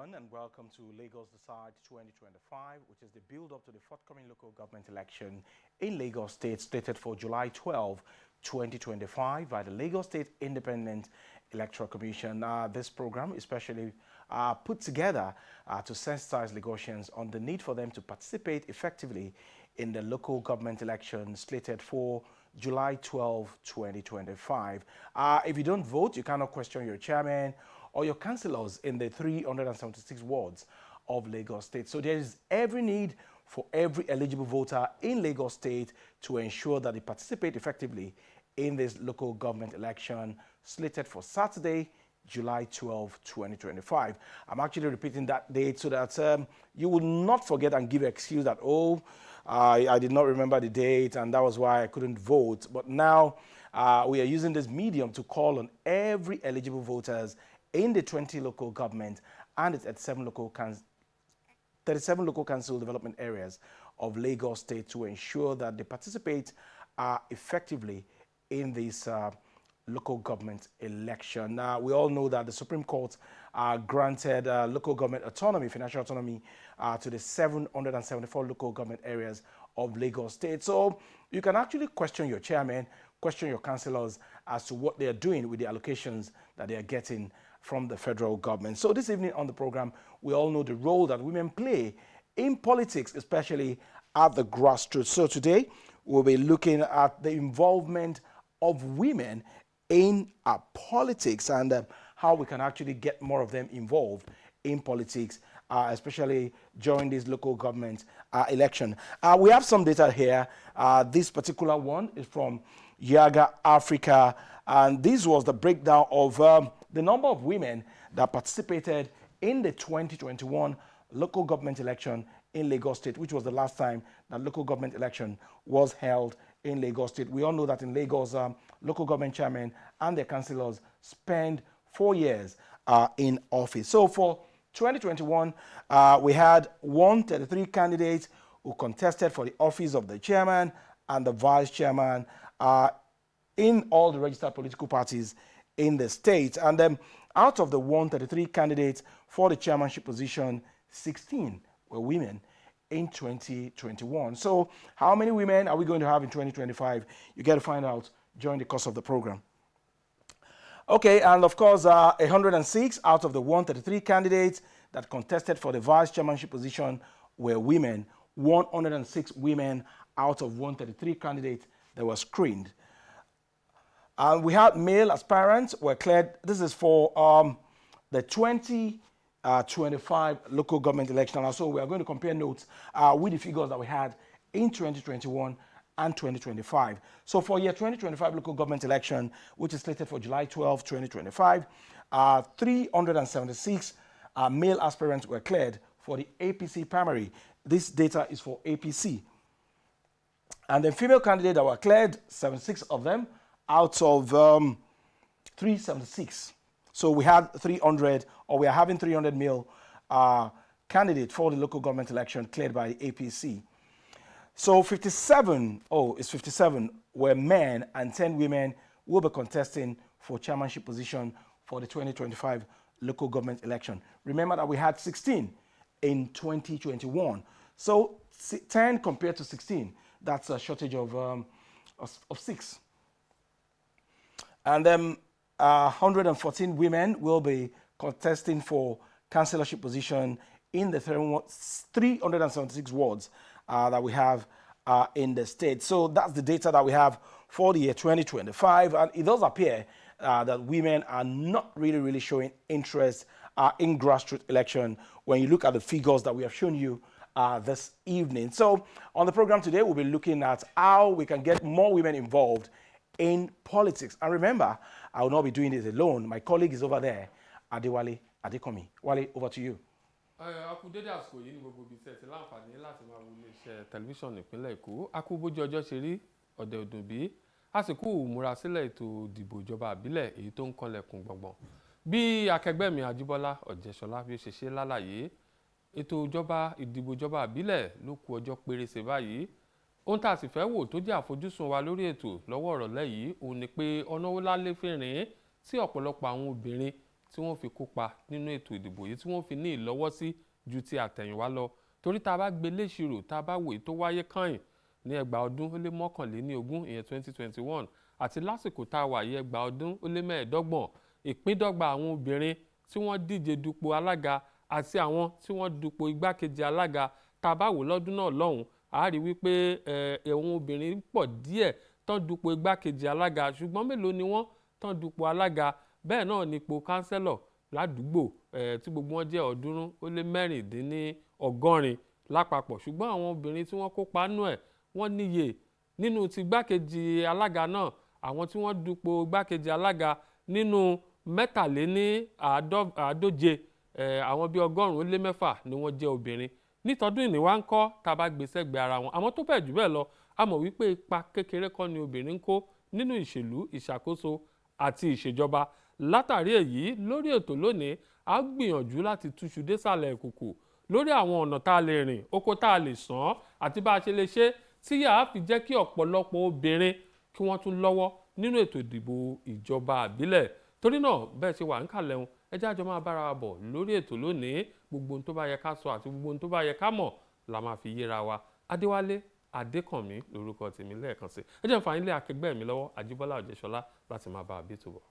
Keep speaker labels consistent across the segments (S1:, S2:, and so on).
S1: everyone, and welcome to Lagos Decide 2025, which is the build-up to the forthcoming local government election in Lagos State, slated for July 12, 2025, by the Lagos State Independent Electoral Commission. This program is especially put together to sensitize Lagosians on the need for them to participate effectively in the local government election slated for July 12, 2025. If you don't vote, you cannot question your chairman or your councillors in the 376 wards of Lagos State. So there is every need for every eligible voter in Lagos State to ensure that they participate effectively in this local government election slated for Saturday, July 12, 2025. I'm actually repeating that date so that you will not forget and give an excuse that, I did not remember the date and that was why I couldn't vote. But now we are using this medium to call on every eligible voters in the 20 local government and its 37 local council development areas of Lagos State to ensure that they participate effectively in this local government election. Now, we all know that the Supreme Court granted local government autonomy, financial autonomy, to the 774 local government areas of Lagos State. So you can actually question your chairman, question your councillors as to what they are doing with the allocations that they are getting from the federal government. So this evening on the program, we all know the role that women play in politics, especially at the grassroots. So today, we'll be looking at the involvement of women in politics and how we can actually get more of them involved in politics, especially during this local government election. We have some data here. This particular one is from Yaga Africa, and this was the breakdown of the number of women that participated in the 2021 local government election in Lagos State, which was the last time that local government election was held in Lagos State. We all know that in Lagos, local government chairmen and their councillors spend 4 years in office. So for 2021, we had 133 candidates who contested for the office of the chairman and the vice chairman in all the registered political parties in the state. And then out of the 133 candidates for the chairmanship position, 16 were women in 2021. So how many women are we going to have in 2025? You get to find out during the course of the program. Okay, and of course, 106 out of the 133 candidates that contested for the vice chairmanship position were women. 106 women out of 133 candidates that were screened. And we had male aspirants were cleared. This is for the 2025 local government election. And so we are going to compare notes with the figures that we had in 2021 and 2025. So for year 2025 local government election, which is slated for July 12, 2025, 376 male aspirants were cleared for the APC primary. This data is for APC. And then female candidates that were cleared, 76 of them out of 376. So we had 300, or we are having 300 male candidates for the local government election cleared by the APC. So 57 were men and 10 women will be contesting for chairmanship position for the 2025 local government election. Remember that we had 16 in 2021. So 10 compared to 16, that's a shortage of 6. And then 114 women will be contesting for councillorship position in the 376 wards that we have in the state. So that's the data that we have for the year 2025. And it does appear that women are not really showing interest in grassroots election when you look at the figures that we have shown you this evening. So on the program today, we'll be looking at how we can get more women involved in politics. And remember, I will not be doing this alone. My colleague is over there, Adewale Adekomi. Wale, over to you.
S2: Akúdédé àsìkò yìí ní gbogbo ibi tí ẹ ti láǹfààní láti máa wo iléeṣẹ́ tẹlifíṣàn ìpínlẹ̀ Èkó. Akúbójú ọjọ́ ṣe rí ọ̀dẹ̀ òdùnbí. Àsìkò ìmúrasílẹ̀ ètò ìdìbò ìjọba àbílẹ̀ èyí tó ń kanlẹ̀kùn gbọ̀ngbọ̀n. Bí akẹgbẹ́ mi Ajíbọ́lá Ọ̀jẹ̀ṣọlá bí ó ṣe ṣe lálàyé, ètò ìdìbò ìjọba àbílẹ̀ ló kù ọjọ́ pérése báyìí. Ohun tá a sì fẹ́ wò tó jẹ́ àfojúsùn wa lórí ètò lọ́wọ́ ọ̀rọ̀lẹ́ yìí òun ni pé ọ̀nà wo la lè fi rìn tí ọ̀pọ̀lọpọ̀ àwọn obìnrin tí wọ́n fi kópa nínú ètò ìdìbò yìí tí wọ́n fi ní ìlọ́wọ́sí ju ti àtẹ̀yìnwá lọ torí tá a bá gbé léṣirò tá a bá wòye tó wáyé kàn ní ẹgbàá ọdún ó lé mọ́kànléníogún ìyẹn 2021 àti lásìkò tá a wà yí ẹgbàá ọdún ó lé mẹ́ẹ̀ẹ́dọ́gbọ̀n ìpíndọ́gba àwọn obìnrin tí wọ́n díje dupò alága àti àwọn tí wọ́n dupò igbákejì alága tá a bá wò lọ́dún náà lọ́hùn a rí wípé àwọn obìnrin pọ̀ díẹ̀ tán dupò igbákejì alága ṣùgbọ́n mélòó ni wọ́n tán dupò alága bẹ́ẹ̀ náà nípò kánsẹ́lọ̀ ládùúgbò tí gbogbo wọn jẹ́ 384 lápapọ̀ ṣùgbọ́n àwọn obìnrin tí wọ́n kópa nú ẹ̀ wọ́n níye nínú ti igbákejì alága náà àwọn tí wọ́n dupò igbákejì alága nínú 127 àwọn bíi 104 ni wọ́n jẹ́ obìnrin nítọdún ìníwá ń kọ́ tá a bá gbé sẹ́gbẹ̀ẹ́ ara wọn àmọ́ tó bẹ́ẹ̀ jù bẹ́ẹ̀ lọ a mọ̀ wípé ipa kékeré kọ́ ni obìnrin ń kó nínú ìṣèlú ìṣàkóso àti ìṣèjọba látàrí èyí lórí ètò lónìí a gbìyànjú láti túṣu désàlẹ̀ ìkòkò lórí àwọn ọ̀nà tá a lè rìn oko tá a lè sàn àti bá a ṣe lè ṣe tí yàá fi jẹ́ kí ọ̀pọ̀lọpọ̀ obìnrin kí wọ́n tún lọ́wọ́ nínú ètò ìdìbò ìjọba àbílẹ̀ torí náà bẹ́ẹ̀ ṣe wà ń kàlẹ̀ wọn ẹ jẹ́ àjọ máa bára wa bọ̀ lórí ètò lónìí gbogbo ohun tó bá yẹ ká sọ àti gbogbo ohun tó bá yẹ ká mọ̀ la máa fi yéra wa Adéwálé Adékànmí lórúkọ tèmi lẹ́ẹ̀kan sí ẹ jẹ́ n fà yín lé akẹgbẹ́ mi lọ́wọ́ Àjíbọ́lá Òjẹ́ṣọlá láti máa bá a bí tó bọ̀.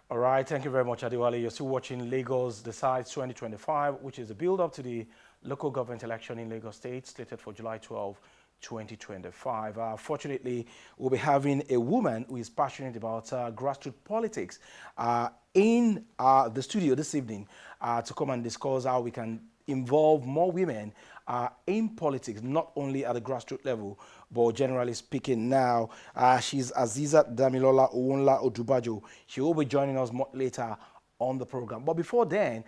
S1: All right, thank you very much, Adewale. You're still watching Lagos Decides 2025, which is a build-up to the local government election in Lagos State, slated for July 12, 2025. Fortunately, we'll be having a woman who is passionate about grassroots politics in the studio this evening to come and discuss how we can involve more women in politics, not only at the grassroots level, but generally speaking now. She's Azeezat Damilola Owonla Odubajo. She will be joining us more later on the program. But before then,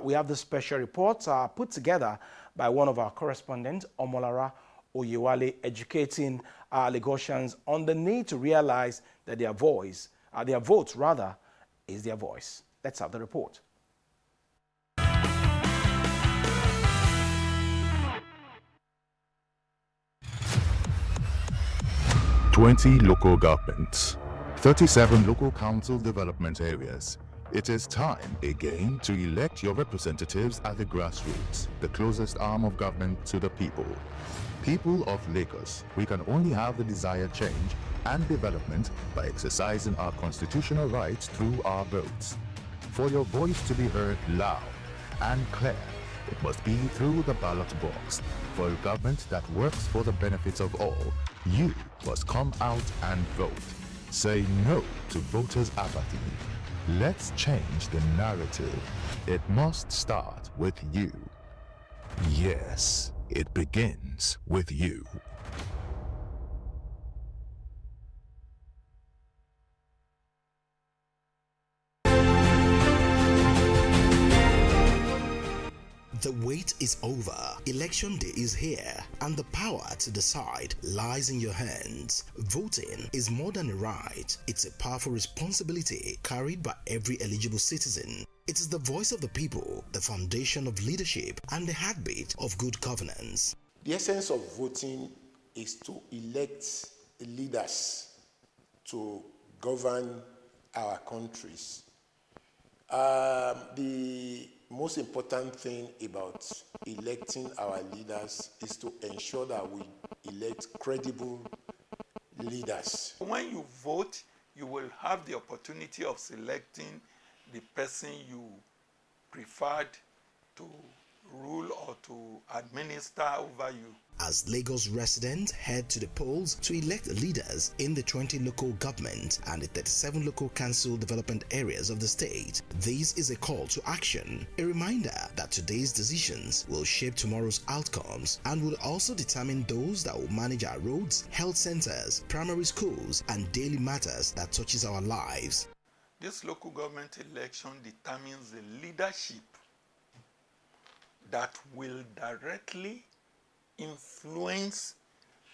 S1: we have this special report put together by one of our correspondents, Omolara Oyewale, educating Lagosians on the need to realize that their vote is their voice. Let's have the report.
S3: "20 local governments, 37 local council development areas. It is time again to elect your representatives at the grassroots, the closest arm of government to the people. People of Lagos, we can only have the desired change and development by exercising our constitutional rights through our votes. For your voice to be heard loud and clear, it must be through the ballot box. For a government that works for the benefits of all, you must come out and vote. Say no to voters' apathy. Let's change the narrative. It must start with you. Yes, it begins with you."
S4: The wait is over. Election day is here, and the power to decide lies in your hands. Voting is more than a right. It's a powerful responsibility carried by every eligible citizen. It is the voice of the people, the foundation of leadership, and the heartbeat of good governance.
S5: The essence of voting is to elect leaders to govern our countries. The most important thing about electing our leaders is to ensure that we elect credible leaders.
S6: When you vote, you will have the opportunity of selecting the person you preferred to rule or to administer over you.
S4: As Lagos residents head to the polls to elect leaders in the 20 local government and the 37 local council development areas of the state, this is a call to action, a reminder that today's decisions will shape tomorrow's outcomes and will also determine those that will manage our roads, health centers, primary schools, and daily matters that touches our lives.
S6: This local government election determines the leadership that will directly influence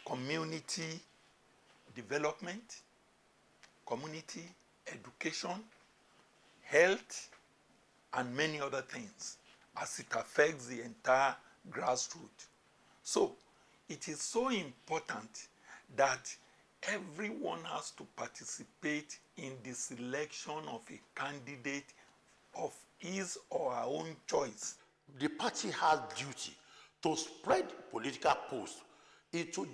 S6: community development, community education, health, and many other things as it affects the entire grassroots. So it is so important that everyone has to participate in the selection of a candidate of his or her own choice.
S7: The party has duty to spread political posts into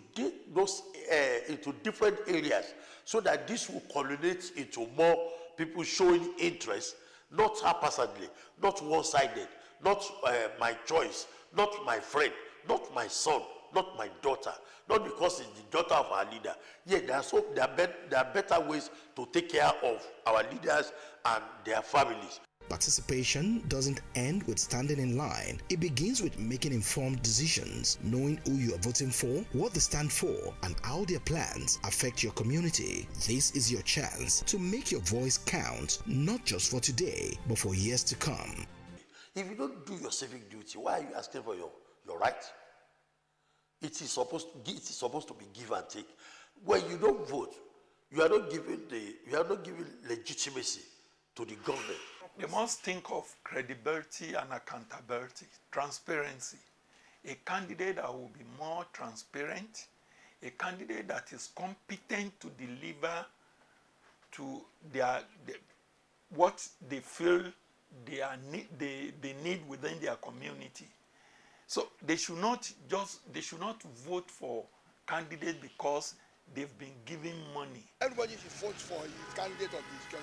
S7: into different areas so that this will culminate into more people showing interest, not haphazardly, not one-sided, not my choice, not my friend, not my son, not my daughter, not because it's the daughter of our leader. Yeah, there are better ways to take care of our leaders and their families.
S4: Participation doesn't end with standing in line. It begins with making informed decisions, knowing who you are voting for, what they stand for, and how their plans affect your community. This is your chance to make your voice count, not just for today, but for years to come.
S7: If you don't do your civic duty, why are you asking for your right? It is supposed to be give and take. When you don't vote, you are not giving legitimacy to the government.
S6: They must think of credibility and accountability, transparency. A candidate that will be more transparent, a candidate that is competent to deliver to what they feel they need within their community. So they should not vote for candidates because they've been given money.
S8: Everybody should vote for the candidate of his choice.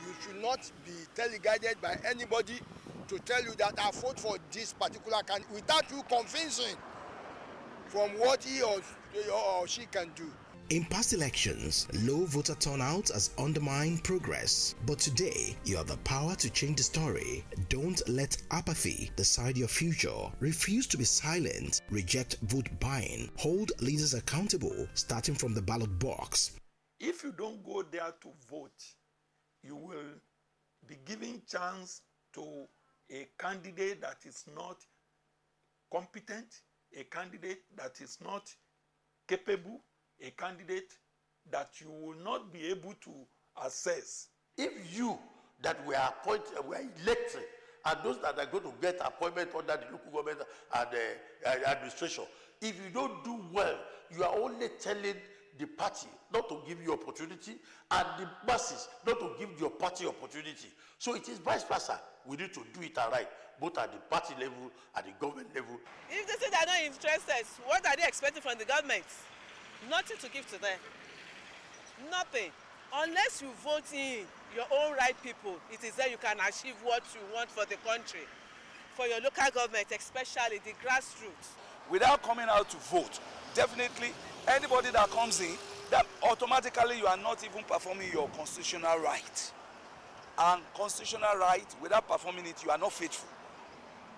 S8: You should not be teleguided by anybody to tell you that I vote for this particular candidate without you convincing from what he or she can do.
S4: In past elections, low voter turnout has undermined progress. But today, you have the power to change the story. Don't let apathy decide your future. Refuse to be silent. Reject vote buying. Hold leaders accountable, starting from the ballot box.
S6: If you don't go there to vote, you will be giving chance to a candidate that is not competent, a candidate that is not capable, a candidate that you will not be able to assess.
S7: If you that were elected, and those that are going to get appointment under the local government and administration, if you don't do well, you are only telling the party not to give you opportunity and the masses not to give your party opportunity. So it is vice versa. We need to do it right, both at the party level, at the government level.
S9: If they say they're not interested, what are they expecting from the government? Nothing to give to them. Nothing. Unless you vote in your own right people, it is there you can achieve what you want for the country, for your local government, especially the grassroots.
S10: Without coming out to vote, definitely anybody that comes in, that automatically you are not even performing your constitutional right. And constitutional right, without performing it, you are not faithful.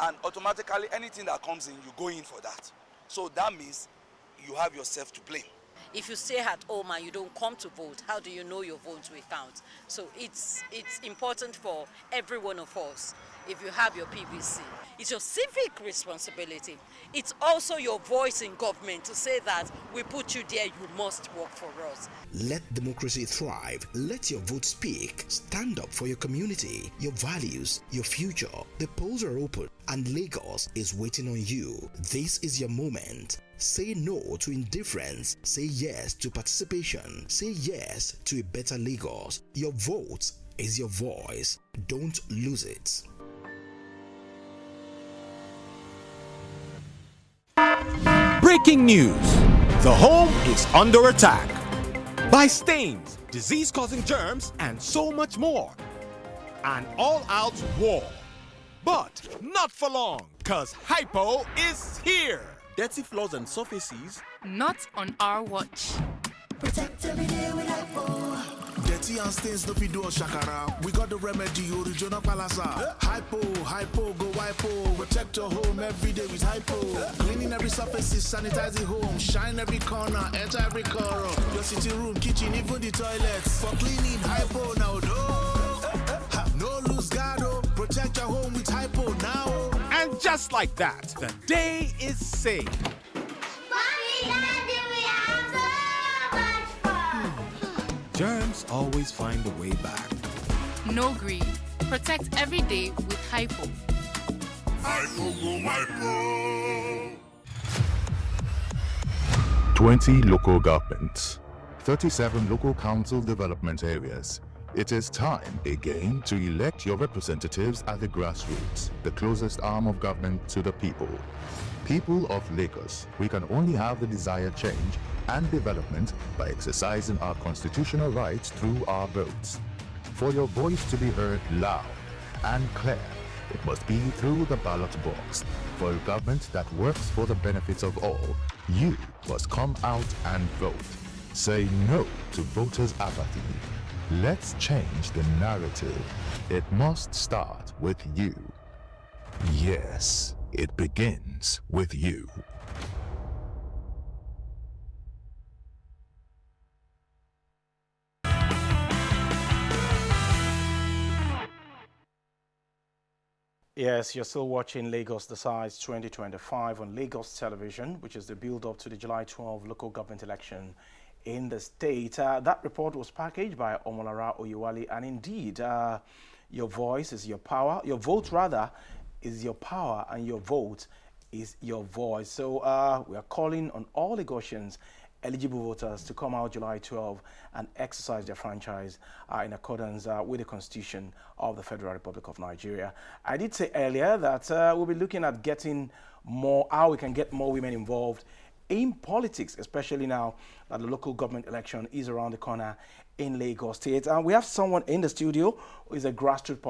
S10: And automatically anything that comes in, you go in for that. So that means you have yourself to blame.
S11: If you stay at home and you don't come to vote, how do you know your vote will count? So it's important for every one of us. If you have your PVC, it's your civic responsibility. It's also your voice in government to say that we put you there, you must work for us.
S4: Let democracy thrive. Let your vote speak. Stand up for your community, your values, your future. The polls are open and Lagos is waiting on you. This is your moment. Say no to indifference. Say yes to participation. Say yes to a better Lagos. Your vote is your voice. Don't lose it.
S12: Breaking news. The home is under attack by stains, disease-causing germs, and so much more. An all-out war. But not for long, cause Hypo is here.
S13: Dirty floors and surfaces.
S14: Not on our watch.
S15: Protect every day with Hypo.
S16: Dirty and stains no fit do us shakara. We got the remedy, original palasa. Hypo, go Hypo. Protect your home every day with Hypo. Cleaning every surface, sanitize the home. Shine every corner, enter every corner. Your sitting room, kitchen, even the toilets. For cleaning, Hypo now. No lose guard, protect your home with Hypo now.
S12: And just like that, the day is saved. Germs always find a way back.
S14: No greed. Protect every day with Hypo.
S3: Hypo go Hypo. 20 local governments, 37 local council development areas. It is time again to elect your representatives at the grassroots, the closest arm of government to the people. People of Lagos, we can only have the desired change and development by exercising our constitutional rights through our votes. For your voice to be heard loud and clear, it must be through the ballot box. For a government that works for the benefits of all, you must come out and vote. Say no to voters' apathy. Let's change the narrative. It must start with you. Yes, it begins with you.
S1: Yes, you're still watching Lagos Decides 2025 on Lagos Television, which is the build-up to the July 12 local government election in the state. That report was packaged by Owonla Oyewale, and indeed, your voice is your power. Your vote, rather, is your power, and your vote is your voice. So we are calling on all Lagosians, eligible voters, to come out July 12 and exercise their franchise in accordance with the Constitution of the Federal Republic of Nigeria. I did say earlier that we'll be looking at getting more, how we can get more women involved in politics, especially now that the local government election is around the corner in Lagos State. And we have someone in the studio who is a grassroots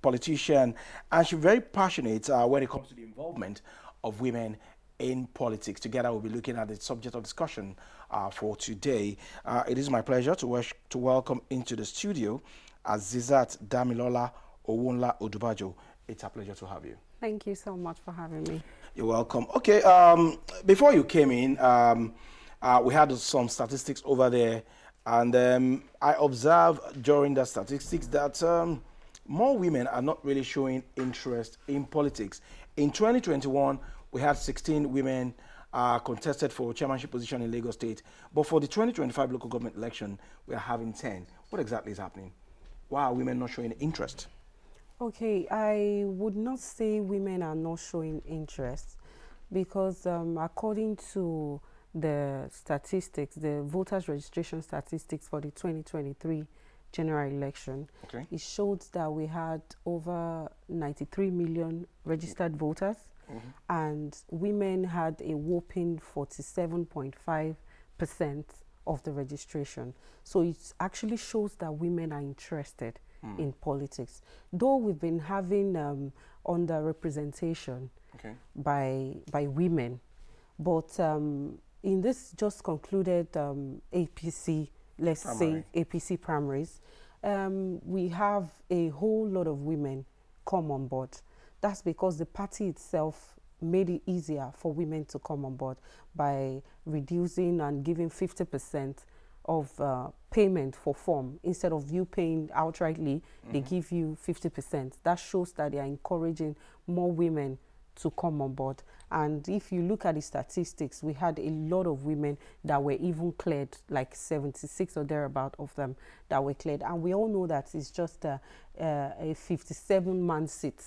S1: politician, and she's very passionate when it comes to the involvement of women in politics. Together, we'll be looking at the subject of discussion for today. It is my pleasure to welcome into the studio Azeezat, Damilola, Owonla, Odubajo. It's a pleasure to have you.
S17: Thank you so much for having me.
S1: You're welcome. Okay, before you came in, we had some statistics over there, and I observed during the statistics that more women are not really showing interest in politics. In 2021, we had 16 women contested for chairmanship position in Lagos State, but for the 2025 local government election, we are having 10. What exactly is happening? Why are women not showing interest?
S17: Okay, I would not say women are not showing interest because according to the statistics, the voters registration statistics for the 2023 general election,
S1: okay,
S17: it showed that we had over 93 million registered voters, and women had a whopping 47.5% of the registration. So it actually shows that women are interested in politics. Though we've been having underrepresentation by women, but in this just concluded APC, let's say APC primaries, we have a whole lot of women come on board. That's because the party itself made it easier for women to come on board by reducing and giving 50% of payment for form. Instead of you paying outrightly, they give you 50%. That shows that they are encouraging more women to come on board. And if you look at the statistics, we had a lot of women that were even cleared, like 76 or thereabout of them that were cleared. And we all know that it's just a 57-man seat.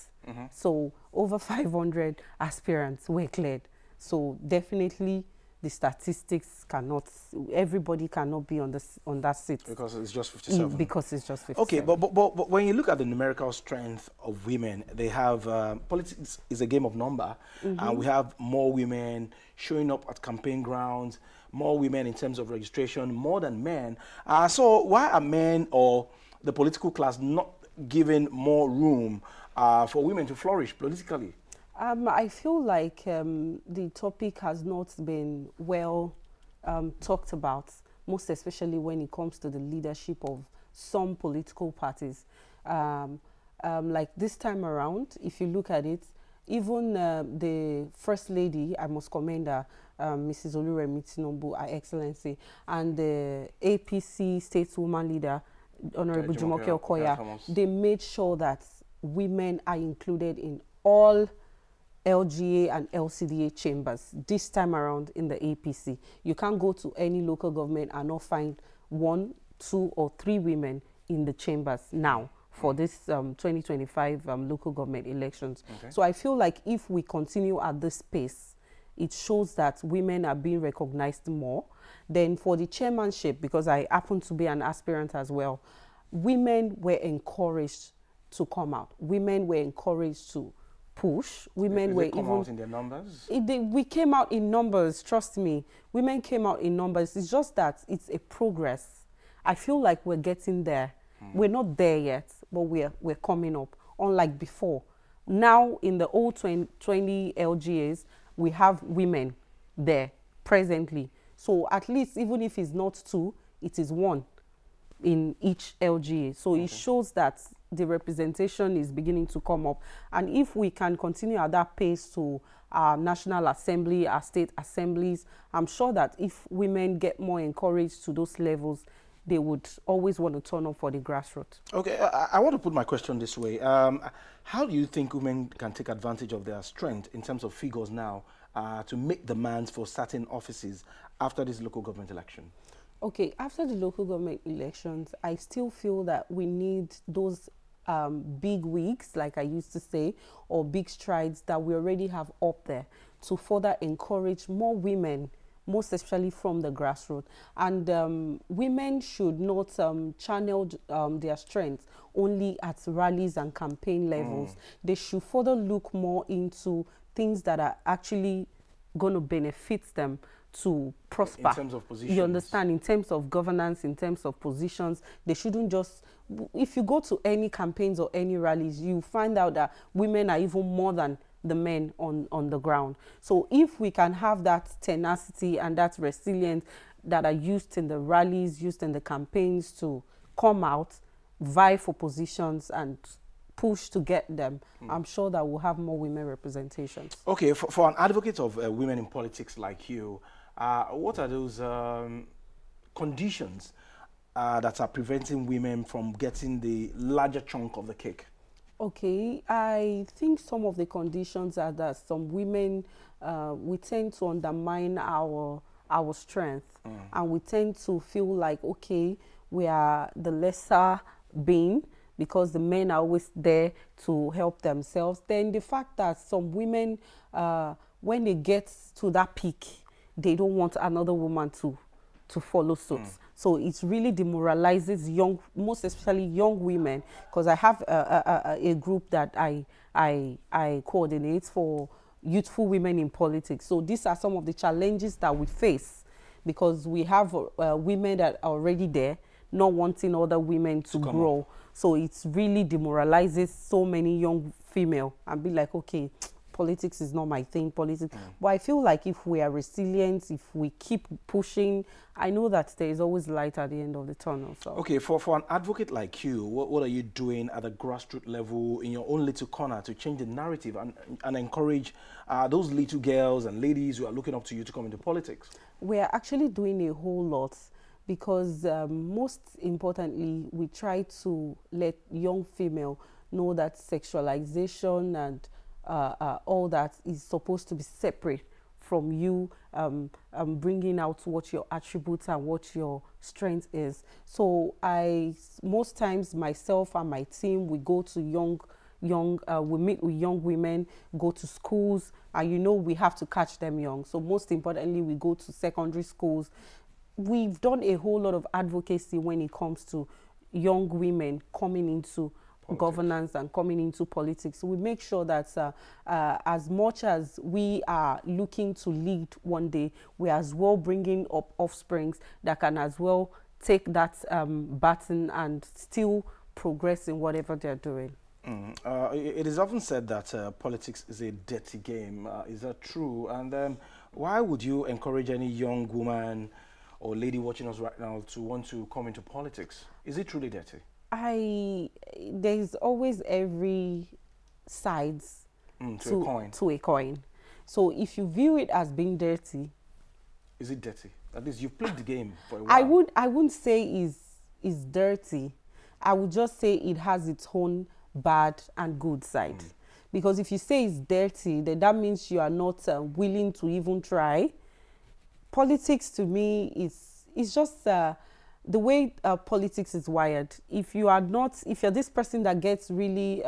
S17: So over 500 aspirants were cleared. So definitely the statistics cannot, everybody cannot be on that seat.
S1: Because it's just 57.
S17: Because it's just 57.
S1: Okay, but when you look at the numerical strength of women, they have, politics is a game of number, and we have more women showing up at campaign grounds, more women in terms of registration, more than men. So why are men or the political class not giving more room for women to flourish politically?
S17: I feel like the topic has not been well talked about, most especially when it comes to the leadership of some political parties. Like this time around, if you look at it, even the First Lady, I must commend her, Mrs. Oluremi Tinubu, Her Excellency, and the APC stateswoman leader, Honorable Jumoke Okoya, they made sure that women are included in all LGA and LCDA chambers this time around in the APC. You can't go to any local government and not find 1, 2, or 3 women in the chambers now for this 2025 local government elections. So I feel like if we continue at this pace, it shows that women are being recognized more. Then for the chairmanship, because I happen to be an aspirant as well, women were encouraged to come out. Women were encouraged to push. Women were
S1: come
S17: even
S1: out in their numbers.
S17: We came out in numbers. Trust me, women came out in numbers. It's just that it's a progress. I feel like we're getting there. We're not there yet, but we're coming up. Unlike before, now in the old 20 LGAs, we have women there presently. So at least even if it's not 2, it is 1 in each LGA. So it shows that the representation is beginning to come up. And if we can continue at that pace to our National Assembly, our state assemblies, I'm sure that if women get more encouraged to those levels, they would always want to turn up for the grassroots.
S1: Okay, I want to put my question this way. How do you think women can take advantage of their strength in terms of figures now to make demands for certain offices after this local government election?
S17: Okay, after the local government elections, I still feel that we need those big wigs, like I used to say, or big strides that we already have up there to further encourage more women, most especially from the grassroots. And women should not channel their strength only at rallies and campaign levels. They should further look more into things that are actually going to benefit them to prosper.
S1: In terms of positions.
S17: You understand? In terms of governance, in terms of positions, they shouldn't just... If you go to any campaigns or any rallies, you find out that women are even more than the men on the ground. So if we can have that tenacity and that resilience that are used in the rallies, used in the campaigns to come out, vie for positions and push to get them, I'm sure that we'll have more women representations.
S1: Okay, for an advocate of women in politics like you, what are those conditions that are preventing women from getting the larger chunk of the cake?
S17: Okay, I think some of the conditions are that some women, we tend to undermine our strength, and we tend to feel like, okay, we are the lesser being because the men are always there to help themselves. Then the fact that some women, when they get to that peak, they don't want another woman to follow suit. So it really demoralizes young, most especially young women, because I have a group that I coordinate for youthful women in politics. So these are some of the challenges that we face, because we have women that are already there, not wanting other women to grow. So it really demoralizes so many young female and be like, okay, politics is not my thing, politics. But I feel like if we are resilient, if we keep pushing, I know that there is always light at the end of the tunnel. So.
S1: Okay, for an advocate like you, what are you doing at the grassroots level in your own little corner to change the narrative and encourage those little girls and ladies who are looking up to you to come into politics? We
S17: are actually doing a whole lot, because most importantly, we try to let young female know that sexualization and all that is supposed to be separate from you bringing out what your attributes and what your strength is. So most times myself and my team, we go to we meet with young women, go to schools, and we have to catch them young. So most importantly, we go to secondary schools. We've done a whole lot of advocacy when it comes to young women coming into governance and coming into politics. So we make sure that as much as we are looking to lead one day, we are as well bringing up offsprings that can as well take that baton and still progress in whatever they're doing.
S1: It is often said that politics is a dirty game. Is that true? And why would you encourage any young woman or lady watching us right now to want to come into politics? Is it truly dirty?
S17: There's always every sides to a coin. So if you view it as being dirty,
S1: is it dirty? At least you've played the game for a while.
S17: I wouldn't say is dirty. I would just say it has its own bad and good side. Because if you say it's dirty, then that means you are not willing to even try. Politics to me is just the way politics is wired. If you're this person that gets really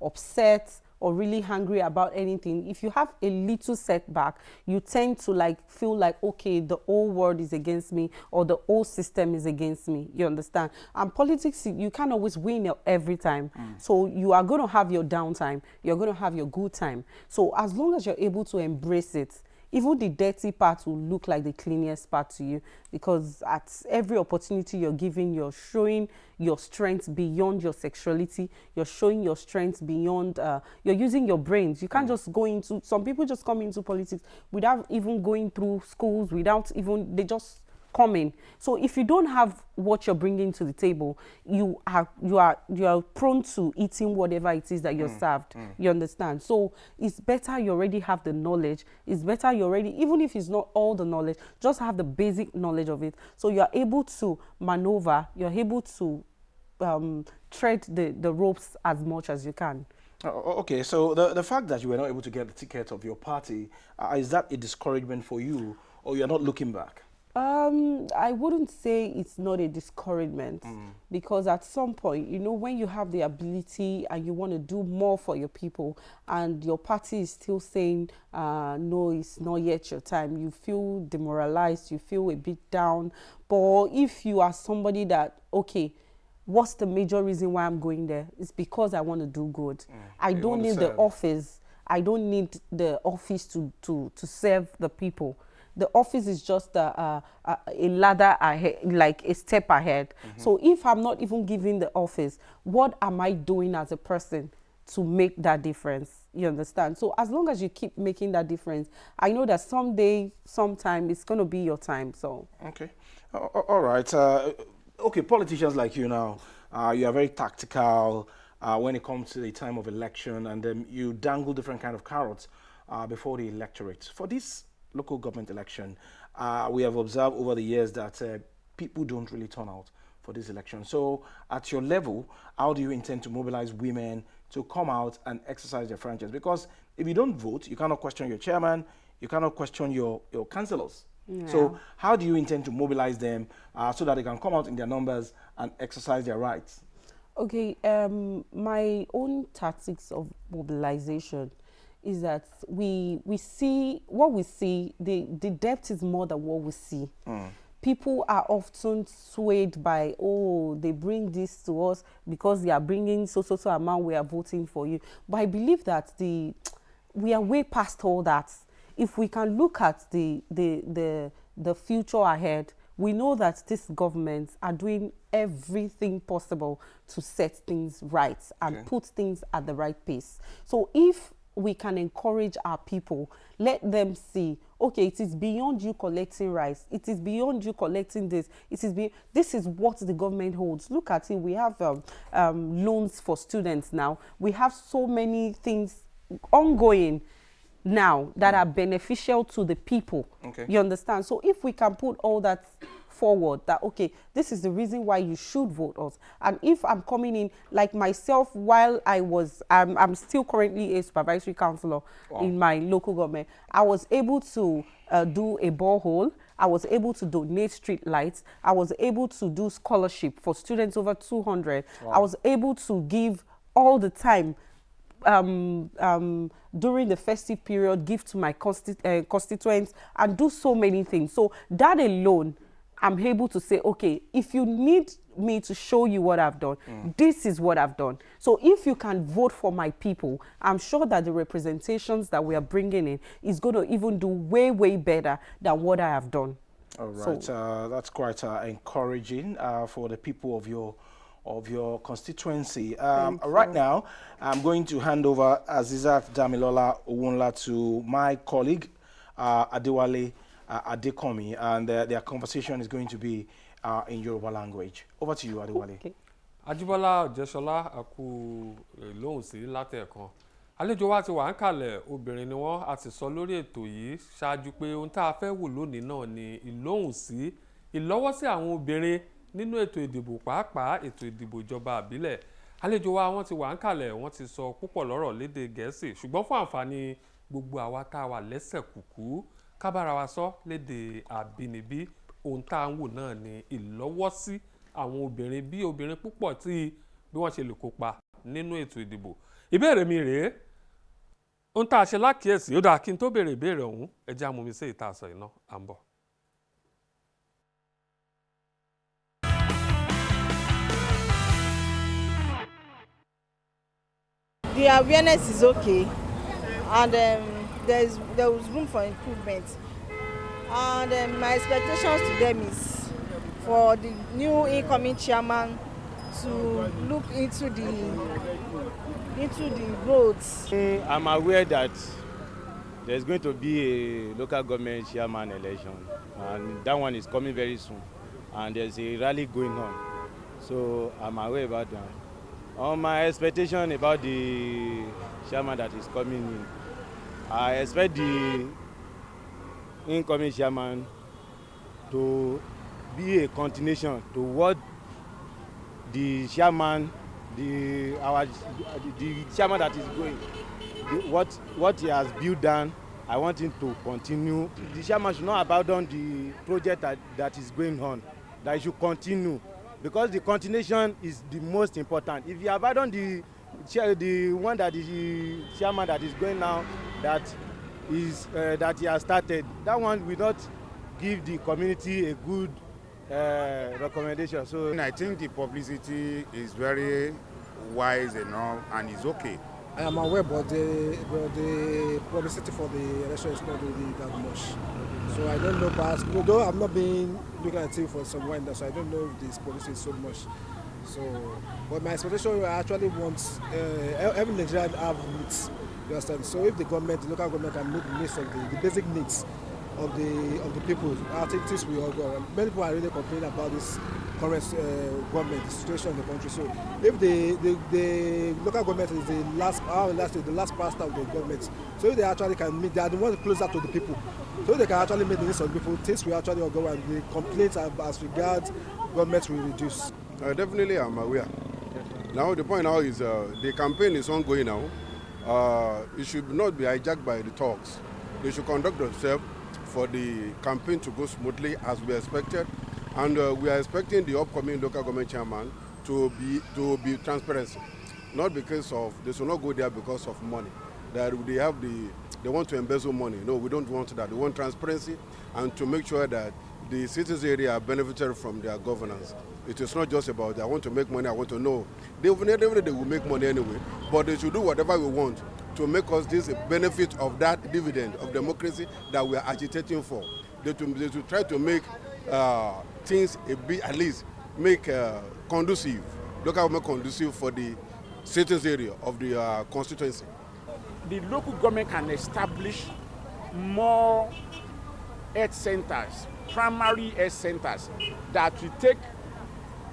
S17: upset or really angry about anything, if you have a little setback, you tend to like feel like, okay, the whole world is against me or the whole system is against me. You understand? And politics, you can't always win every time. So you are going to have your downtime. You're going to have your good time. So as long as you're able to embrace it, even the dirty part will look like the cleanest part to you, because at every opportunity you're given, you're showing your strength beyond your sexuality. You're showing your strength beyond, you're using your brains. You can't just go into, some people just come into politics without even going through schools, without even, they just coming. So if you don't have what you're bringing to the table, you are prone to eating whatever it is that you're served. You understand? So it's better you already have the knowledge. It's better you already, even if it's not all the knowledge, just have the basic knowledge of it. So you're able to maneuver, you're able to tread the ropes as much as you can.
S1: Okay, so the fact that you were not able to get the ticket of your party, is that a discouragement for you, or you're not looking back?
S17: I wouldn't say it's not a discouragement, because at some point, you know, when you have the ability and you want to do more for your people and your party is still saying, no, it's not yet your time, you feel demoralized, you feel a bit down. But if you are somebody that, okay, what's the major reason why I'm going there? It's because I want to do good. I don't need the office. I don't need the office to serve the people. The office is just a ladder ahead, like a step ahead. So if I'm not even giving the office, what am I doing as a person to make that difference? You understand? So as long as you keep making that difference, I know that someday, sometime, it's going to be your time. So
S1: okay, all right. Okay, politicians like you now, you are very tactical when it comes to the time of election, and you dangle different kind of carrots before the electorate. For this local government election, we have observed over the years that people don't really turn out for this election. So at your level, how do you intend to mobilize women to come out and exercise their franchise? Because if you don't vote, you cannot question your chairman, you cannot question your councillors.
S17: Yeah.
S1: So how do you intend to mobilize them so that they can come out in their numbers and exercise their rights?
S17: Okay, my own tactics of mobilization is that we see what we see. The depth is more than what we see. People are often swayed by, oh, they bring this to us because they are bringing so amount, we are voting for you. But I believe that we are way past all that. If we can look at the future ahead, we know that these governments are doing everything possible to set things right and put things at the right pace. So if we can encourage our people, let them see, okay, it is beyond you collecting rice, it is beyond you collecting this, this is what the government holds. Look at it, we have loans for students now, we have so many things ongoing now that are beneficial to the people. You understand? So if we can put all that forward, that okay, this is the reason why you should vote us. And if I'm coming in, like myself, while I'm still currently a supervisory councillor in my local government, I was able to do a borehole, I was able to donate street lights, I was able to do scholarship for students over 200. I was able to give all the time during the festive period, give to my constituents and do so many things. So that alone, I'm able to say, okay, if you need me to show you what I've done, this is what I've done. So if you can vote for my people, I'm sure that the representations that we are bringing in is going to even do way better than what I have done.
S1: All right, so, that's quite encouraging for the people of your constituency. Right now, I'm going to hand over Azeezat Damilola Owonla to my colleague, Adewale Adekomi, and their conversation is going to be in Yoruba language. Over to you, Adewale.
S17: Okay.
S2: Ajibola Jeshola aku lóhùn sí látẹ̀kan. Àlejò wa ti wà ń kalẹ̀, obìnrin ni wọ́n, a sì sọ lórí ètò yìí ṣáájú pé ohun tá a fẹ́ wò lónìí náà ni ìlóhùn sí, ìlọ́wọ́sí àwọn obìnrin nínú ètò ìdìbò, pàápàá ètò ìdìbò ìjọba àbílẹ̀. Àlejò wa wọ́n ti wà ń kalẹ̀, wọ́n ti sọ púpọ̀ lọ́rọ̀ lédè Gẹ̀ẹ́sì, ṣùgbọ́n fún àǹfààní gbogbo àwa tá a wà lẹ́sẹ̀ kùkú, ká bára wa sọ lédè àbínibí, ohun tá a ń wò náà ni ìlọ́wọ́sí àwọn obìnrin, bí obìnrin púpọ̀ tí bí wọ́n ṣe lè kópa nínú ètò ìdìbò. Ìbéèrè mi rèé, ohun tá a ṣe lákìyèsí ó dáa kí n tó béèrè ìbéèrè ọ̀hún ẹ jẹ́ amúmi sí ìta àṣọ iná à ń bọ̀.
S18: The awareness is okay, and there was room for improvement. And my expectations to them is for the new incoming chairman to look into the roads.
S19: I'm aware that there's going to be a local government chairman election, and that one is coming very soon. And there's a rally going on, so I'm aware about that. My expectation about the chairman that is coming in, I expect the incoming chairman to be a continuation to what the chairman, the chairman that is going, what he has built down. I want him to continue. The chairman should not abandon the project that is going on. That he should continue, because the continuation is the most important. If you abandon the one that is the chairman that is going now, that he has started, that one will not give the community a good recommendation. So
S20: I think the publicity is very wise enough and is okay.
S21: I am aware, but the publicity for the election is not really that much. So I don't know, perhaps, although I've not been looking at it for some while now, so I don't know if this publicity is so much. So, but my expectation, I actually want every Nigerian have needs. You understand? So if the government, the local government can meet the needs of the basic needs of the people, I think this will all go. Many people are really complaining about this current government, the situation in the country. So if the local government is the last pastor of the government, so if they actually can meet, they are the ones closer to the people. So if they can actually meet the needs of the people, things will actually all go, and the complaints as regards government will reduce.
S22: Definitely, I'm aware. Now the point now is the campaign is ongoing now. It should not be hijacked by the talks. They should conduct themselves for the campaign to go smoothly as we expected, and we are expecting the upcoming local government chairman to be transparency, not because of, they should not go there because of money, that they want to embezzle money. No, we don't want that. We want transparency, and to make sure that the cities area are benefited from their governance. It is not just about I want to make money, I want to know. They will make money anyway, but they should do whatever we want to make us this a benefit of that dividend of democracy that we are agitating for. They should try to make things a bit, at least make conducive, local government conducive for the citizens area of the constituency.
S23: The local government can establish more health centers, primary health centers, that will take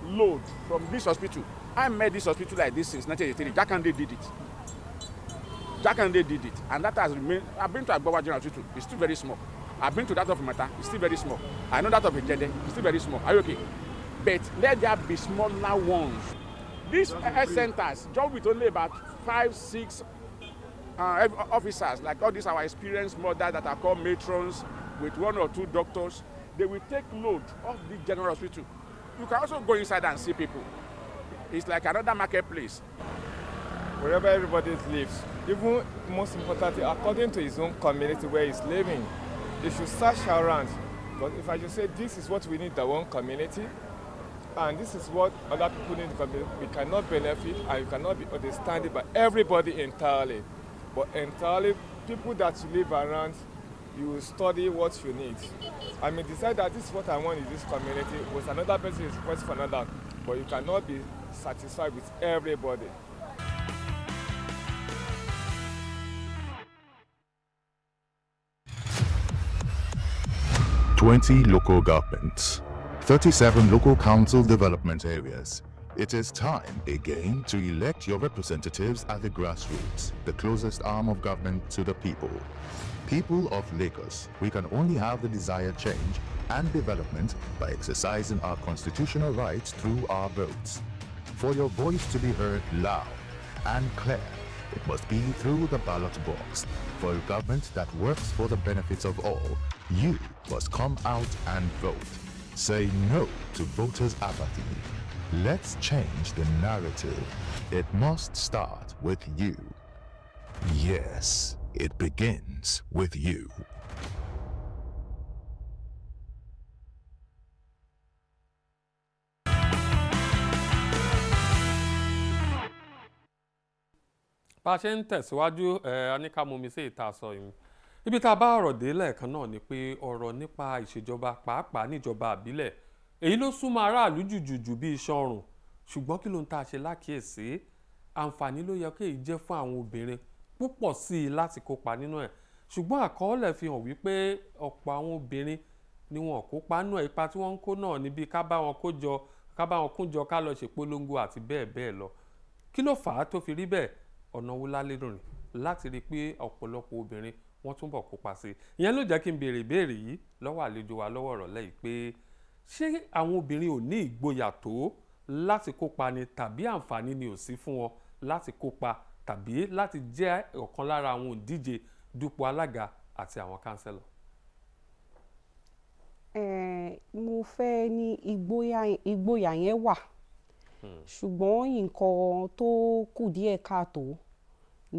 S23: load from this hospital. I made this hospital like this since 1983. Jakande did it. And that has remained. I've been to Odubajo General Hospital, it's still very small. I've been to that of Mata, it's still very small. I know that of Ejede, it's still very small. Are you okay? But let there be smaller ones. These health centers, just with only about 5-6 officers, like all these our experienced mothers that are called matrons, with 1 or 2 doctors, they will take load off the general hospital. You can also go inside and see people. It's like another marketplace.
S24: Wherever everybody lives, even most importantly, according to his own community where he's living, they should search around. But if I just say this is what we need in our own community, and this is what other people need in the community, we cannot benefit and you cannot be understood by everybody entirely. But entirely, people that you live around, you will study what you need. I mean, decide that this is what I want in this community, but another person is requesting for another, but you cannot be satisfied with everybody.
S3: "20 local governments, 37 local council development areas. It is time again to elect your representatives at the grassroots, the closest arm of government to the people. People of Lagos, we can only have the desired change and development by exercising our constitutional rights through our votes. For your voice to be heard loud and clear, it must be through the ballot box. For a government that works for the benefits of all, you must come out and vote. Say no to voters' apathy. Let's change the narrative. It must start with you. Yes, It begins with you.
S2: bá a ṣe ń tẹ̀síwájú aníkàmọ́mi sí ìta sọ yìí ibi tá a bá ọ̀rọ̀ dé lẹ́ẹ̀kan náà ni pé ọ̀rọ̀ nípa ìṣèjọba pàápàá níjọba àbílẹ̀ èyí ló súnmọ́ aráàlú jùjùjù bí iṣan ọrùn ṣùgbọ́n kí ló ń tá a ṣe lákìyèsí àǹfààní ló yẹ kí èyí jẹ́ fún àwọn obìnrin púpọ̀ sí i láti kópa nínú ẹ̀ ṣùgbọ́n àkọọ́lẹ̀ fi hàn wípé ọ̀pọ̀ àwọn obìnrin ni wọn kópa nínú ẹ̀ ipa tí wọ́n ń kó náà níbi ká bá wọn kójọ ká lọ ṣèpolongo àti bẹ́ẹ̀ bẹ́ẹ̀ lọ kí ló fà á tó fi rí bẹ́ẹ̀ ọ̀nà wo lálẹ́ rìn láti rí i pé ọ̀pọ̀lọpọ̀ obìnrin wọ́n túbọ̀ kópa sí i ìyẹn ló jẹ́ kí n béèrè ìbéèrè yìí lọ́wọ́ àlejò wa lọ́wọ́ ọ̀rọ̀lẹ́ yìí pé ṣé àwọn obìnrin ò ní ìgboyà tó láti kópa ni tàbí àǹfààní ni ò sí fún wọn láti kópa tàbí láti jẹ́ ọ̀kan lára àwọn òǹdíje dupò alága àti àwọn kánsẹ́lọ̀.
S17: mo fẹ́ ní ìgboyà yẹn wà ṣùgbọ́n nǹkan tó kù díẹ̀ káàtó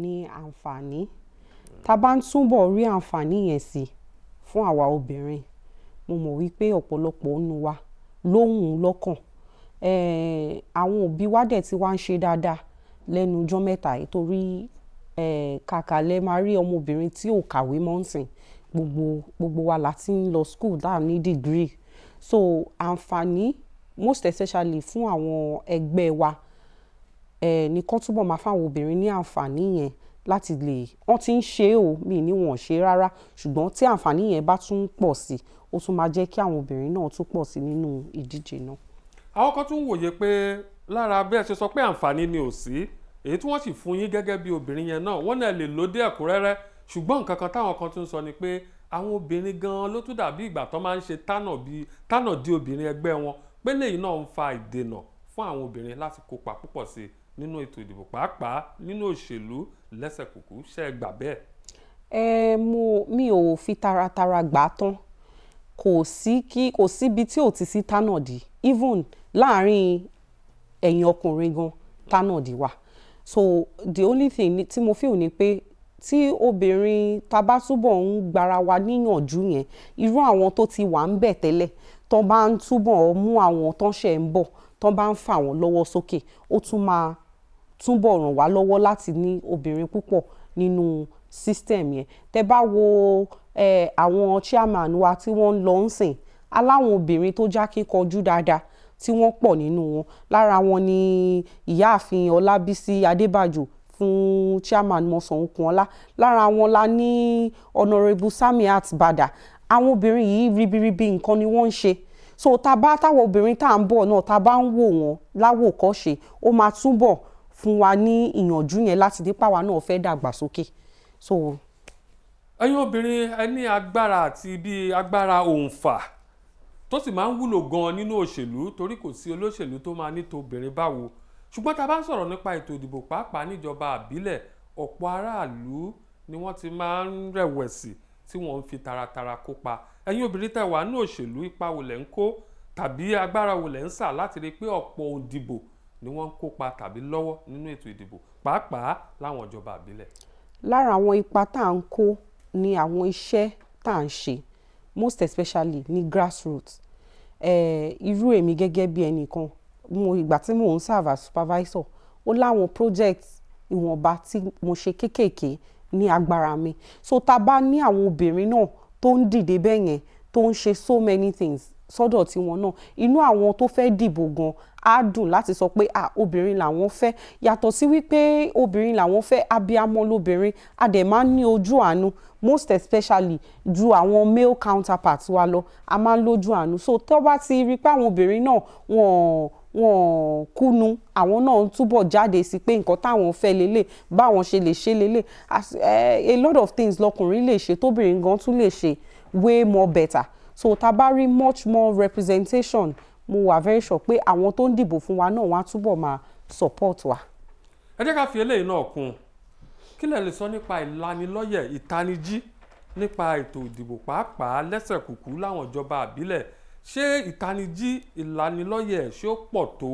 S17: ní àǹfààní tá a bá ń túbọ̀ rí àǹfààní yẹn sí fún àwa obìnrin mo mọ̀ wípé ọ̀pọ̀lọpọ̀ nínú wa lóhùn lọ́kàn àwọn òbí wa dẹ̀ ti wá ń ṣe dáadáa lẹ́nu ọjọ́ mẹ́ta yìí torí kàkà lẹ máa rí ọmọbìnrin tí ò kàwé mọ́ nsìn gbogbo wa láti ń lọ school dáa ní degree so àǹfààní most especially fún àwọn ẹgbẹ́ wa ní kán túbọ̀ máa fáwọn obìnrin ní àǹfààní yẹn láti lè wọ́n ti ń ṣe o mi ní wọ́n ṣe rárá ṣùgbọ́n tí àǹfààní yẹn bá tún pọ̀ sí ó tún máa jẹ́ kí àwọn obìnrin náà tún pọ̀ sí nínú ìdíje náà.
S2: àwọn kan tún wòye pé lára bí ẹ ṣe sọ pé àǹfààní ni ò sí èyí tí wọ́n sì fún yín gẹ́gẹ́ bí obìnrin yẹn náà wọ́n náà lè lóde ẹ̀kúnrẹ́rẹ́ ṣùgbọ́n nǹkan kan táwọn kan tún sọ ni pé àwọn obìnrin gan-an ló tún dàbí ìgbà tó máa ń ṣe tánà di obìnrin ẹgbẹ́ wọn pé lèyí náà ń fa ìdènà fún àwọn obìnrin láti kópa púpọ̀ sí i nínú ètò ìdìbò pàápàá nínú òṣèlú lẹ́sẹ̀kùkú ṣe é gbà bẹ́ẹ̀.
S17: mi ò fi taratara gbà á tán kò síbi tí ò ti sí tánàdì even láàrin ẹ̀yin ọkùnrin gan tánàdì wà so the only thing tí mo feel ni pé tí obìnrin tá bá túbọ̀ ń gbára wa níyànjú yẹn irú àwọn tó ti wà ń bẹ̀ tẹ́lẹ̀ tó bá ń túbọ̀ mú àwọn tó ń ṣe ń bọ̀ tó bá ń fà wọ́n lọ́wọ́ sókè ó tún máa túbọ̀ ràn wá lọ́wọ́ láti ní obìnrin púpọ̀ nínú system yẹn tẹ́ bá wo àwọn chairman wa tí wọ́n ń lọ ń sìn aláwọn obìnrin tó jákèjọjú dáadáa tí wọ́n pọ̀ nínú wọn lára wọn ni ìyáàfin Ọlábísí Adébàjò fún chairman Mọ̀sán Okunola lára wọn la ní honourable Samiat Bada àwọn obìnrin yìí ribiribi nǹkan ni wọ́n ń ṣe so táwọn obìnrin tá à ń bọ̀ náà tá bá ń wò wọ́n láwòkọ́ṣe ó máa túbọ̀ fún wa ní ìyànjú yẹn láti dé pàwa náà fẹ́ dàgbàsókè so.
S2: ẹ̀yin obìnrin ẹ ní agbára àti bí agbára òǹfà tó sì máa ń wúlò gan-an nínú òṣèlú torí kò sí olóṣèlú tó máa ní tó obìnrin báwo ṣùgbọ́n tá a bá ń sọ̀rọ̀ nípa ètò ìdìbò pàápàá níjọba àbílẹ̀ ọ̀pọ̀ aráàlú ni wọ́n ti máa ń rẹ̀wẹ̀sì tí wọ́n ń fi taratara kópa ẹ̀yin obìnrin tẹ́ wà ní òṣèlú ipa wo lẹ̀ ń kó tàbí agbára wo lẹ̀ ń sà láti rí i pé ọ̀pọ̀ òǹdìbò ni wọ́n ń kópa tàbí lọ́wọ́ nínú ètò ìdìbò pàápàá láwọn ìjọba àbílẹ̀.
S17: lára àwọn ipa tá à ń kó ni àwọn iṣẹ́ tá à ń ṣe most especially ní grassroots irú èmi gẹ́gẹ́ bí ẹnìkan ìgbà tí mò ń serve as supervisor ó láwọn projects ìwọ̀nba tí mo ṣe kéékèèké ní agbára mi so tá a bá ní àwọn obìnrin náà tó ń dìde bẹ́ẹ̀ yẹn tó ń ṣe so many things sọ́dọ̀ tiwọn náà inú àwọn tó fẹ́ dìbò gan á dùn láti sọ pé obìnrin làwọn fẹ́ yàtọ̀ sí wípé obìnrin làwọn fẹ́ abiyamọ lóbìnrin a dẹ̀ máa ń ní ojú àánú most especially ju àwọn male counterparts wa lọ a máa ń lójú àánú so tó bá ti rí pé àwọn obìnrin náà wọ́n kúnnu àwọn náà ń túbọ̀ jáde sí pé nǹkan táwọn fẹ́ lélẹ̀ báwọn ṣe lè ṣe lélẹ̀ a lot of things lọkùnrin lè ṣe tóbìnrin gan tún lè ṣe way more better so tá bá rí much more representation mo wà very sure pé àwọn tó ń dìbò fún wa náà wọ́n á túbọ̀ máa support wa.
S2: ẹ jẹ́ ká fi eléyìí náà kún kí lẹ lè sọ nípa ìlanilọ́yẹ̀ ìtanijí nípa ètò ìdìbò pàápàá lẹ́sẹ̀kùkú láwọn ìjọba àbílẹ̀ ṣé ìtanijí ìlanilọ́yẹ̀ ṣé ó pọ̀ tó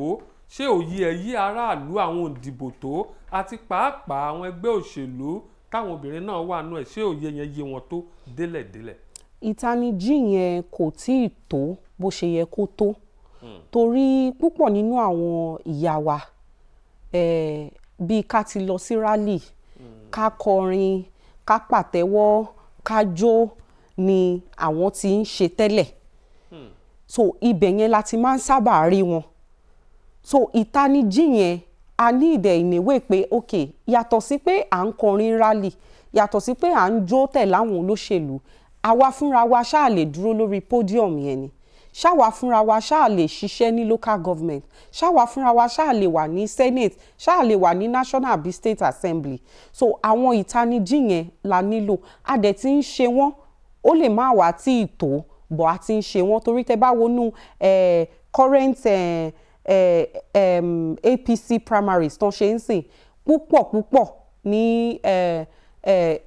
S2: ṣé òye ẹ̀yí aráàlú àwọn òǹdìbò tó àti pàápàá àwọn ẹgbẹ́ òṣèlú táwọn obìnrin náà wà nú ẹ̀ ṣé òye yẹn yé wọn tó délẹ̀délẹ̀.
S17: ìtanijí yẹn kò tí ì tó bó ṣe yẹ kó tó torí púpọ̀ nínú àwọn ìyá wa bíi ká ti lọ sí rally ká kọrin ká pàtẹ́wọ́ ká jó ni àwọn tí ń ṣe tẹ́lẹ̀ so ibẹ̀ yẹn láti máa ń sábà rí wọn so ìtanijí yẹn a ní ìdẹ̀ ìníwé pé ok yàtọ̀ sí pé à ń kọrin rally yàtọ̀ sí pé à ń jó tẹ̀lé àwọn olóṣèlú àwa fúnra wa ṣáà lè dúró lórí podium yẹn ni ṣáwa fúnra wa ṣáà lè ṣiṣẹ́ ní local government ṣáwa fúnra wa ṣáà lè wà ní senate ṣáà lè wà ní national àbí state assembly so àwọn ìtanijí yẹn la nílò a dẹ̀ ti ń ṣe wọ́n ó lè má wá tí ì tó bọ̀ a ti ń ṣe wọ́n torí tẹ́ bá wọnú current APC primaries tán ṣe ń sìn púpọ̀ ní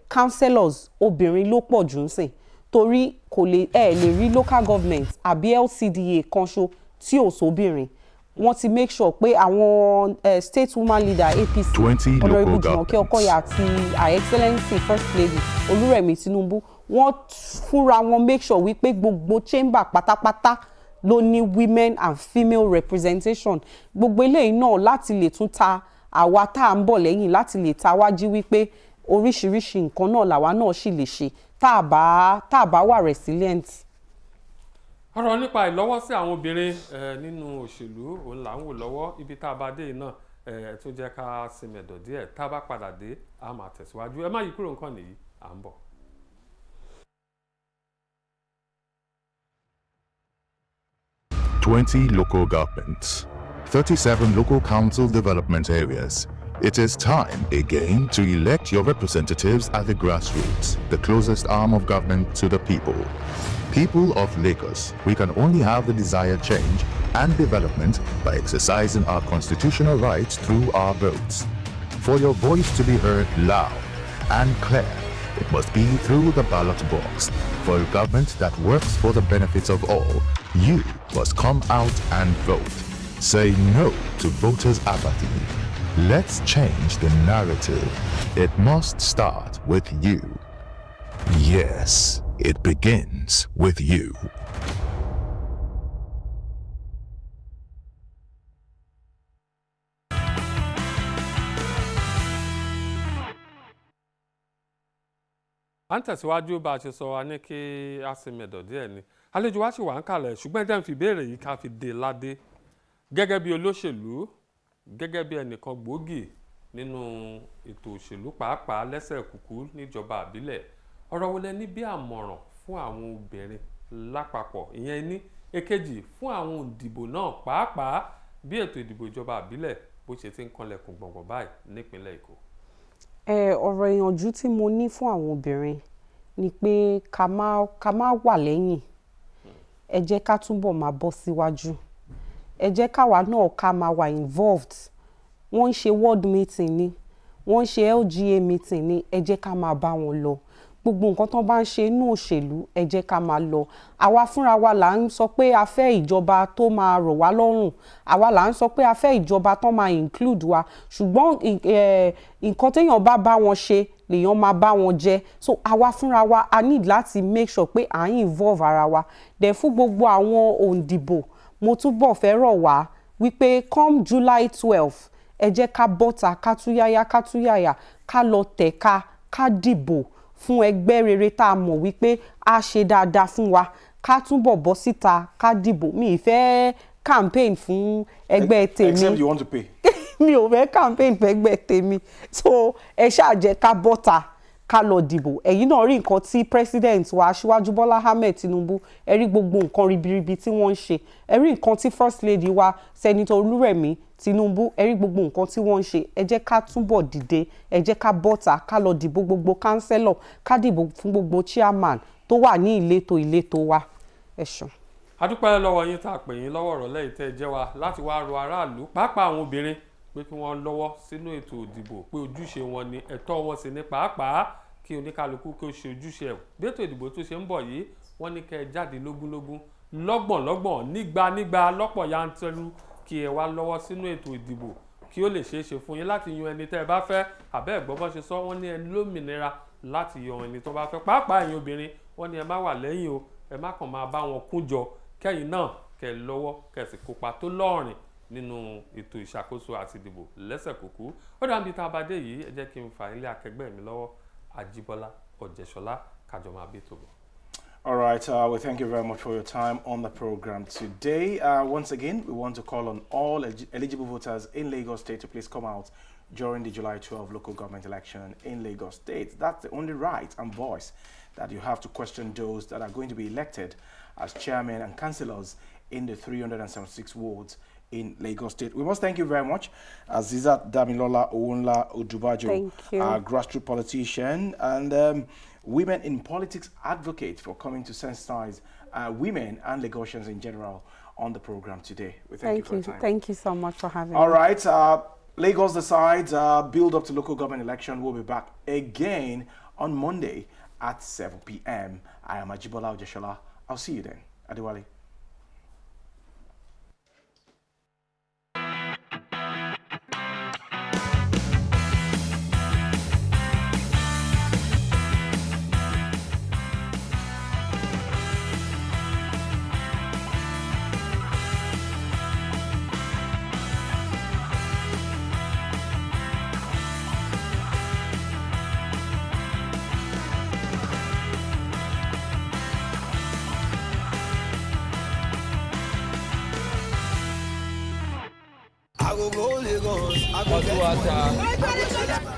S17: councillors obìnrin ló pọ̀ jù ń sìn torí kò lè rí local government àbí LCDA kan ṣo tí ò sóbìnrin wọ́n ti make sure pé àwọn state woman leader APC honourable Jumoke Okoya àti her excellency first lady Olúrẹ̀mí Tinubu wọ́n fúnra wọn make sure wípé gbogbo chamber pátápátá ló ní women and female representation gbogbo eléyìí náà láti lè tún ta àwa tá à ń bọ̀ lẹ́yìn láti lè ta wájú wípé oríṣiríṣi nǹkan náà làwa náà sì lè ṣe tá a bá wà resilient.
S2: ọ̀rọ̀ nípa ìlọ́wọ́sí àwọn obìnrin nínú òṣèlú òun là ń wò lọ́wọ́ ibi tá a bá dé náà tó jẹ́ ká sinmi ẹ̀dọ̀ díẹ̀ tá a bá padà dé a máa tẹ̀síwájú ẹ má yí kúrò nǹkan nìyí à ń bọ̀.
S3: 20 local governments, 37 local council development areas. It is time again to elect your representatives at the grassroots, the closest arm of government to the people. People of Lagos, we can only have the desired change and development by exercising our constitutional rights through our votes. For your voice to be heard loud and clear, it must be through the ballot box. For a government that works for the benefits of all, you must come out and vote. Say no to voters' apathy. Let's change the narrative. It must start with you. Yes, it begins with you.
S2: à ń tẹ̀síwájú bá a ṣe sọ wa ní kí a sinmi ẹ̀dọ̀ díẹ̀ ni àlejò wa sì wà ń kalẹ̀ ṣùgbọ́n ẹ̀jẹ̀ ń fi ìbéèrè yìí ká fi dé ládé gẹ́gẹ́ bí olóṣèlú gẹ́gẹ́ bí ẹnìkan gbòógì nínú ètò òṣèlú pàápàá lẹ́sẹ̀ kúkú níjọba àbílẹ̀ ọ̀rọ̀ wo lẹ ní bí àmọ̀ràn fún àwọn obìnrin lápapọ̀ ìyẹn ní èkejì fún àwọn òǹdìbò náà pàápàá bí ètò ìdìbò ìjọba àbílẹ̀ bó ṣe ti ń kanlẹ̀kùn gbọ̀ngbọ̀n báyìí nípínlẹ̀ Èkó.
S17: ọ̀rọ̀ ìyànjú tí mo ní fún àwọn obìnrin ni pé ká má wà lẹ́yìn ẹ jẹ́ ká túbọ̀ máa bọ́ síwájú ẹ jẹ́ káwa náà ká máa wà involved wọ́n ń ṣe world meeting ni wọ́n ń ṣe LGA meeting ni ẹ jẹ́ ká máa bá wọn lọ gbogbo nǹkan tó bá ń ṣe inú òṣèlú ẹ jẹ́ ká máa lọ àwa fúnra wa là ń sọ pé a fẹ́ ìjọba tó máa rọ̀ wá lọ́rùn àwa là ń sọ pé a fẹ́ ìjọba tó máa include wa ṣùgbọ́n nǹkan téèyàn bá wọn ṣe lèèyàn máa bá wọn jẹ so àwa fúnra wa a need láti make sure pé à ń involve ara wa dẹ̀ fún gbogbo àwọn òǹdìbò mo túbọ̀ fẹ́ rọ̀ wá wípé come July 12 ẹ jẹ́ ká bọ́ta ká túyáyá ká lọ tẹ̀ka ká dìbò fún ẹgbẹ́ rere tá a mọ̀ wípé a ṣe dáadáa fún wa ká túbọ̀ bọ́ síta ká dìbò mi ì fẹ́ campaign fún ẹgbẹ́ tèmi
S1: except you want to pay.
S17: mi ò fẹ́ campaign fún ẹgbẹ́ tèmi so ẹ ṣáà jẹ́ ká bọ́ta ká lọ dìbò ẹ̀yin náà rí nǹkan tí president wa Aṣíwájú Bọ́lá Ahmed Tinubu ẹ rí gbogbo nǹkan ribiribi tí wọ́n ń ṣe ẹ rí nǹkan tí first lady wa Senator Olúrẹ̀mí Tinubu ẹ rí gbogbo nǹkan tí wọ́n ń ṣe ẹ jẹ́ ká túbọ̀ dìde ẹ jẹ́ ká bọ́ta ká lọ dìbò gbogbo councillor ká dìbò fún gbogbo chairman tó wà ní ìletò wa ẹ ṣé.
S2: a dúpẹ́ lọ́wọ́ yín tá a pè yín lọ́wọ́ ọ̀rọ̀ lẹ́yìn tẹ́ ẹ jẹ́ wa láti wá rọ aráàlú pàápàá àwọn obìnrin pé kí wọ́n lọ́wọ́ sínú ètò ìdìbò pé ojúṣe wọn ni ẹ̀tọ́ wọn sì ní pàápàá kí oníkálukú kí ó ṣe ojúṣe ẹ̀ bí ètò ìdìbò tó ṣe ń bọ̀ yìí wọ́n ní kẹ́ ẹ jáde lógúnlógún lọ́gbọ̀nlọ́gbọ̀n nígbà lọ́pọ̀ yanturu kí ẹ wá lọ́wọ́ sínú ètò ìdìbò kí ó lè ṣeé ṣe fún yín láti yan ẹni tẹ́ ẹ bá fẹ́. Àbẹ́ ẹ̀gbọ́n bọ́ ṣe sọ, wọ́n ní ẹni lómìnira láti yan ẹni tó bá fẹ́. Pàápàá ẹ̀yin obìnrin, wọ́n ní ẹ má wà lẹ́yìn o, ẹ má kàn máa bá wọn kúnjọ, kẹ́yìn náà kẹ́ lọ́wọ́ kẹ́ sì kópa tó lọ́rìn nínú ètò ìṣàkóso àti ìdìbò lẹ́sẹ̀ kúkú. Ó dàbí tá a bá dé yìí, ẹ jẹ́ kí n fà ilé akẹgbẹ́ mi lọ́wọ́, Ajíbọ́lá Ọ̀jẹ̀ṣọlá, kájọ máa bí tó bọ̀.
S1: All right, we thank you very much for your time on the program today. Once again, we want to call on all eligible voters in Lagos State to please come out during the July 12 local government election in Lagos State. That's the only right and voice that you have to question those that are going to be elected as chairmen and councillors in the 376 wards in Lagos State. We must thank you very much, Azeezat, Damilola, Owonla, Odubajo, our grassroots politician and women in politics advocate, for coming to sensitize women and Lagosians in general on the program today. We thank you for your time.
S17: Thank you so much for having me.
S1: All right, Lagos decides build up to local government election. We'll be back again on Monday at 7 p.m. I am Ajibola Ojeshola. I'll see you then. Adewale.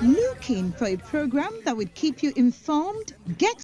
S5: Looking for a program that would keep you informed? Get